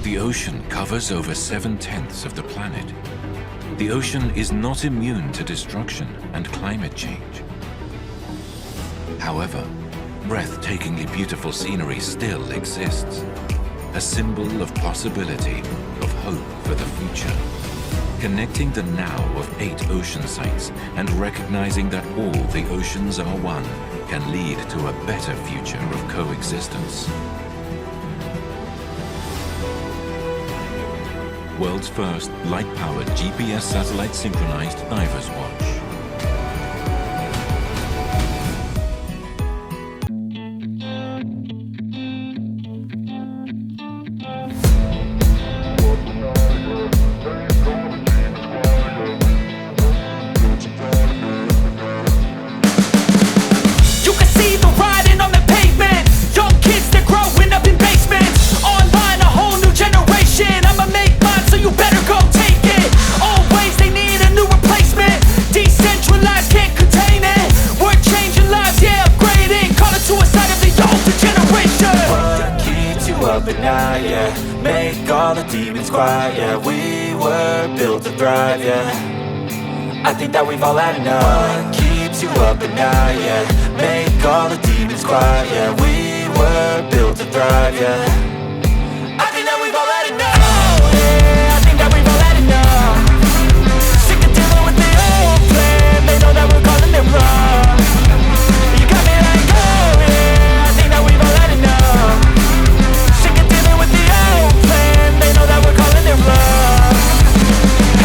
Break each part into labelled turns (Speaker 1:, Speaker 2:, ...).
Speaker 1: The ocean covers over 7/10 of the planet. The ocean is not immune to destruction and climate change. However, breathtakingly beautiful scenery still exists, a symbol of possibility, of hope for the future. Connecting the now of 8 ocean sites and recognizing that all the oceans are one can lead to a better future of coexistence. World's first light-powered GPS satellite synchronized diver's watch.
Speaker 2: Make all the demons quiet, yeah. We were built to thrive, yeah. I think that we've all had enough. What keeps you up at night, yeah. Make all the demons quiet, yeah. We were built to thrive, yeah. I think that we've all had enough. Oh, yeah, I think that we've all had enough. Sick of dealing with the old plan. They know that we're calling it wrong. You got me like, oh, yeah, I think that we've all had enough. They know that we're calling it wrong.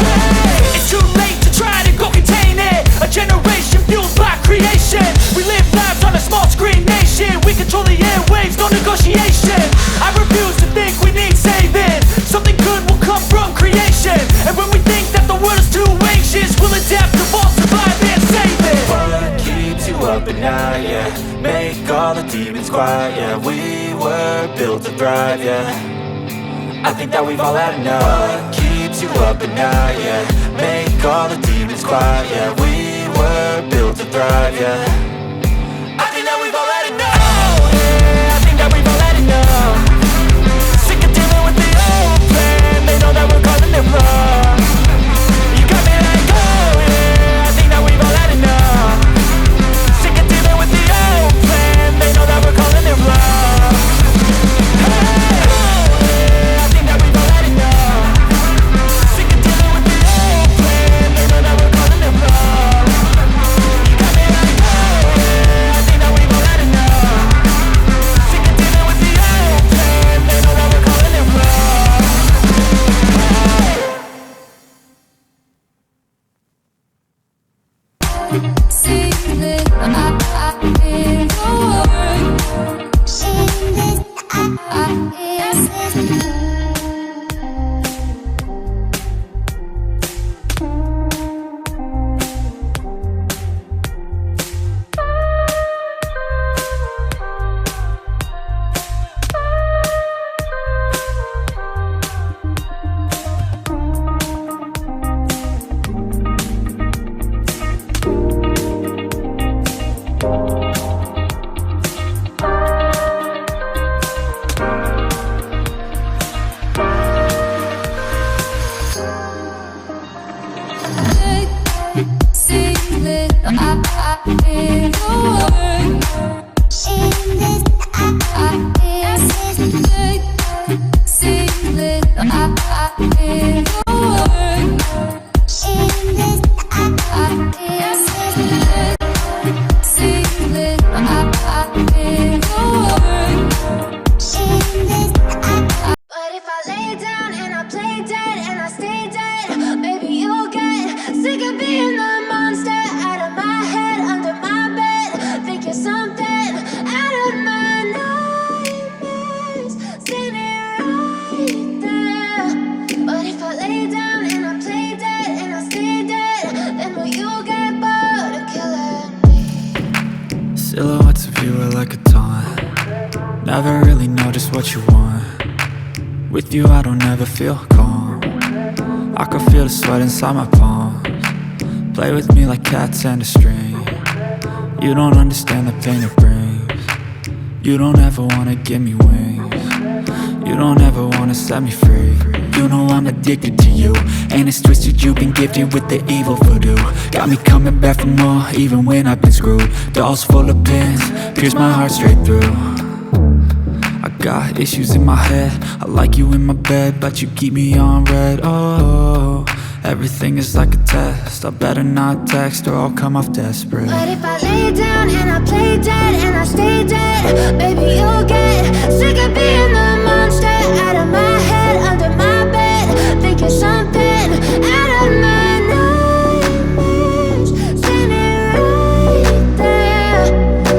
Speaker 2: Hey, it's too late to try to go contain it. A generation fueled by creation. We live lives on a small screen nation. We control the airwaves, no negotiation. I refuse to think we need saving. Something good will come from creation. And when we think that the world is too anxious, we'll adapt, evolve, survive and save it. What keeps you up at night, yeah. Make all the demons quiet, yeah. We were built to thrive, yeah. I think that we've all had enough. What keeps you up at night, yeah. Make all the demons quiet, yeah. We were built to thrive, yeah. I think that we've all had enough. Oh, yeah, I think that we've all had enough. Sick of dealing with the old plan. They know that we're calling it wrong. You got me like, oh, yeah, I think that we've all had enough. Sick of dealing with the old plan. They know that we're calling it wrong. We've all had enough. Sick of dealing with the old plan. They know that we're
Speaker 3: Silhouettes of you are like a taunt. Never really know just what you want. With you I don't ever feel calm. I can feel the sweat inside my palms. Play with me like cats and a string. You don't understand the pain it brings. You don't ever wanna give me wings. You don't ever wanna set me free. You know I'm addicted to you, and it's twisted, you've been gifted with the evil voodoo. Got me coming back for more, even when I've been screwed. Dolls full of pins, pierce my heart straight through. I got issues in my head, I like you in my bed, but you keep me on red. Oh, everything is like a test, I better not text or I'll come off desperate.
Speaker 4: But if I lay down and I play dead and I stay dead, baby you'll get sick of being the monster out of my head, under my bed, thinking something out of my nightmares, standing right there.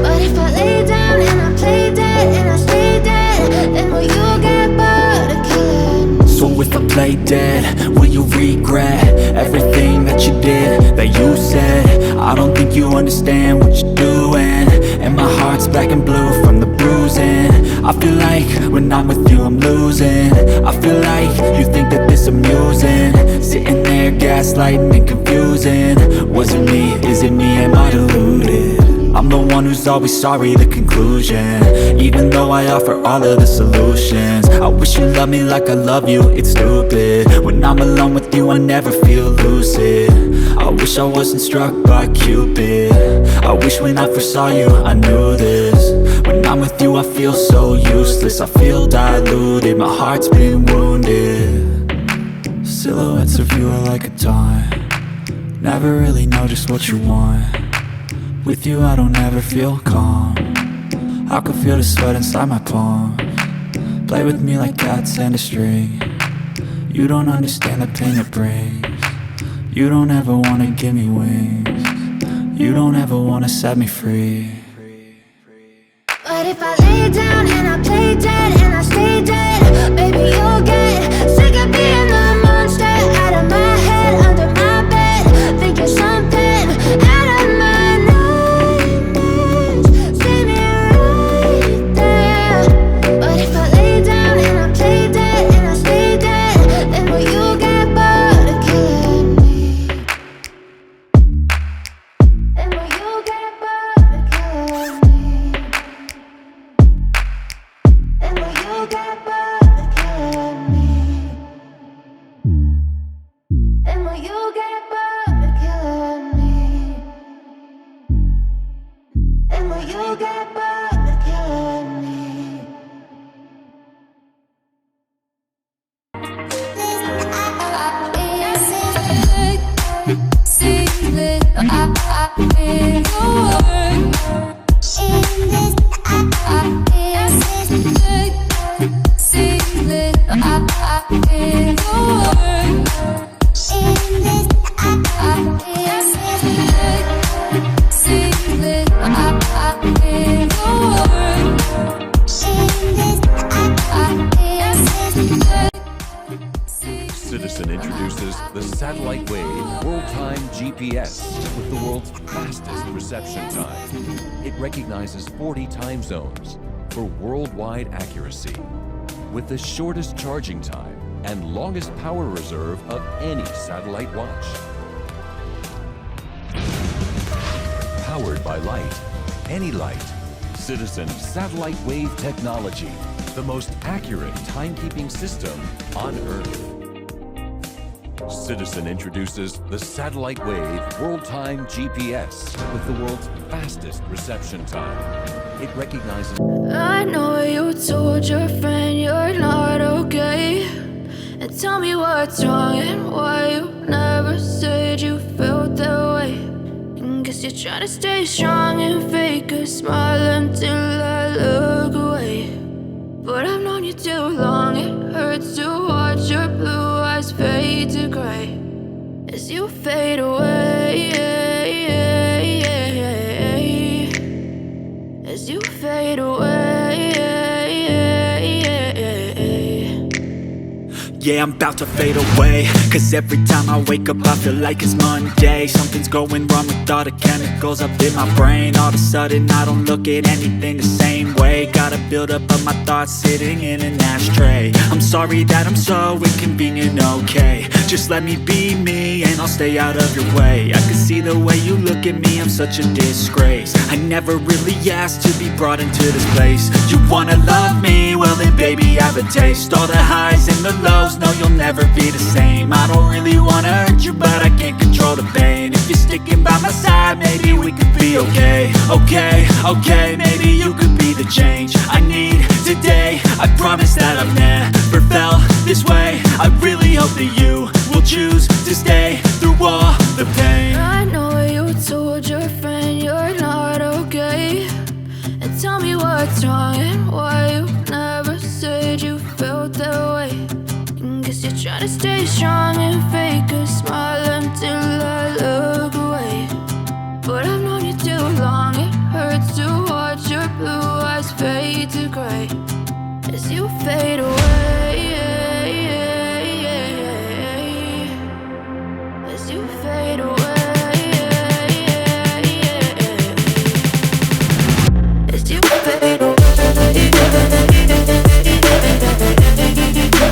Speaker 4: But if I lay down and I play dead and I stay dead, then will you get bored of killing me?
Speaker 3: So if I play dead, will you regret everything that you did, that you said? I don't think you understand what you're doing, and my heart's black and blue from the bruising. I feel like when I'm with you I'm losing. I feel like you think that this amusing, sitting there gaslighting and confusing. Was it me? Is it me? Am I deluded? I'm the one who's always sorry, the conclusion, even though I offer all of the solutions. I wish you loved me like I love you, it's stupid. When I'm alone with you I never feel lucid. I wish I wasn't struck by Cupid. I wish when I first saw you I knew this. When I'm with you I feel so useless, I feel diluted, my heart's been wounded. Silhouettes of you are like a taunt. Never really know just what you want. With you I don't ever feel calm. I can feel the sweat inside my palms. Play with me like cats and a string. You don't understand the pain it brings. You don't ever wanna give me wings. You don't ever wanna set me free.
Speaker 4: But if I lay down and I play dead and I stay dead, baby you'll get sick of being the monster out of my head, under my bed, thinking something out of my nightmares, standing right there. But if I lay down and I play dead and I stay dead, then will you get bored of killing me? Then will you get bored of killing me? Then will you get bored of killing me? Then will you get bored of killing me? Then will you get bored of killing me?
Speaker 5: World-Time GPS with the world's fastest reception time. It recognizes 40 time zones for worldwide accuracy. With the shortest charging time and longest power reserve of any satellite watch. Powered by light, any light. Citizen Satellite Wave Technology, the most accurate timekeeping system on Earth. Citizen introduces the Satellite Wave World-Time GPS with the world's fastest reception time. It recognizes...
Speaker 4: I know you told your friend you're not okay, and tell me what's wrong and why you never said you felt that way. And guess you're trying to stay strong and fake a smile until I look away. But I've known you too long, it hurts to watch your blue eyes fade to gray as you fade away, as you fade away.
Speaker 3: Yeah, I'm about to fade away, cause every time I wake up I feel like it's Monday. Something's going wrong with all the chemicals up in my brain. All of a sudden I don't look at anything the same way. Got a buildup of my thoughts sitting in an ashtray. I'm sorry that I'm so inconvenient, okay. Just let me be me and I'll stay out of your way. I can see the way you look at me, I'm such a disgrace. I never really asked to be brought into this place. You wanna love me? Well then baby have a taste. All the highs and the lows, no you'll never be the same. I don't really wanna hurt you but I can't control the pain. If you're sticking by my side maybe we could be okay. Okay, maybe you could be the change I need today. I promise that I've never felt this way. I really hope that you will choose to stay through all the pain.
Speaker 4: I know you told your friend you're not okay, and tell me what's wrong and why you never said you felt that way. And guess you're trying to stay strong and fake a smile until I look away. But I've known you too long, it hurts to watch your blue eyes fade to gray as you fade away, as you fade away, as you fade away, as you fade away.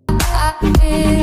Speaker 4: I feel